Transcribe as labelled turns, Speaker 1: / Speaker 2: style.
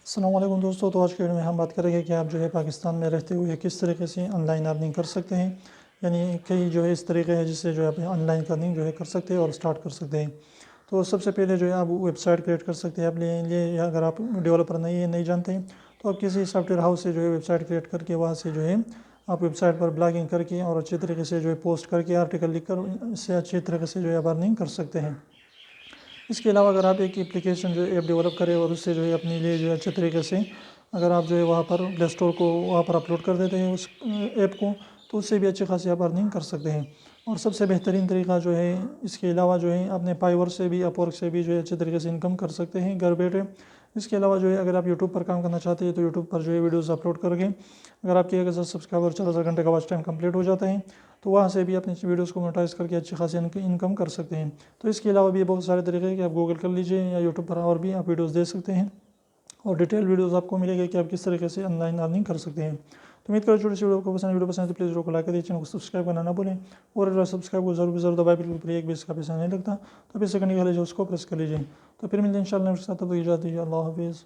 Speaker 1: السلام علیکم دوستو، تو آج کے ویڈیو میں ہم بات کریں گے کہ آپ جو ہے پاکستان میں رہتے ہوئے کس طریقے سے آن لائن ارننگ کر سکتے ہیں. یعنی کئی جو ہے اس طریقے ہے جس سے جو ہے آپ آن لائن ارننگ جو ہے کر سکتے ہیں اور سٹارٹ کر سکتے ہیں. تو سب سے پہلے جو ہے آپ ویب سائٹ کریٹ کر سکتے ہیں اپنے لیے. اگر آپ ڈیولپر نہیں جانتے ہیں تو آپ کسی سافٹ ویئر ہاؤس سے جو ہے ویب سائٹ کریٹ کر کے وہاں سے جو ہے آپ ویب سائٹ پر بلاگنگ کر کے اور اچھے طریقے سے جو ہے پوسٹ کر کے آرٹیکل لکھ کر اس سے اچھے طریقے سے جو ہے آپ ارننگ کر سکتے ہیں. اس کے علاوہ اگر آپ ایک اپلیکیشن جو ہے ایپ ڈیولپ کریں اور اس سے جو ہے اپنے لیے جو ہے اچھے طریقے سے اگر آپ جو ہے وہاں پر پلے اسٹور کو وہاں پر اپلوڈ کر دیتے ہیں اس ایپ کو، تو اس سے بھی اچھی خاصی آپ ارننگ کر سکتے ہیں. اور سب سے بہترین طریقہ جو ہے اس کے علاوہ جو ہے اپنے فائیور سے بھی اپورک سے بھی جو ہے اچھے طریقے سے انکم کر سکتے ہیں گھر بیٹھے. اس کے علاوہ جو ہے اگر آپ یوٹیوب پر کام کرنا چاہتے ہیں تو یوٹیوب پر جو ہے ویڈیوز اپلوڈ کر کے اگر آپ کے 1000 سبسکرائبر 4000 گھنٹے کا واچ ٹائم کمپلیٹ ہو جاتا ہے تو وہاں سے بھی اپنے ویڈیوز کو مونیٹائز کر کے اچھی خاصی انکم کر سکتے ہیں. تو اس کے علاوہ بھی بہت سارے طریقے ہیں کہ آپ گوگل کر لیجئے یا یوٹیوب پر اور بھی آپ ویڈیوز دے سکتے ہیں اور ڈیٹیل ویڈیوز آپ کو ملے گی کہ آپ کس طریقے سے آن لائن ارننگ کر سکتے ہیں. تو امید کرو چھوٹی سی ویڈیو پسند ہے تو پلیز ویڈیو کو لائک کر دیجیے، چینل کو سبسکرائب کرنا نہ بھولیں اور اگر سبسکرائب کو ضرور دبائیں، بالکل فری، ایک بھی اس کا پیسہ نہیں لگتا. تو پیسے کرنے کے لیے جو اس کو پریس کر لیجیے. تو پھر ملتے ہیں انشاءاللہ، تب تک اجازت دیجیے. اللہ حافظ.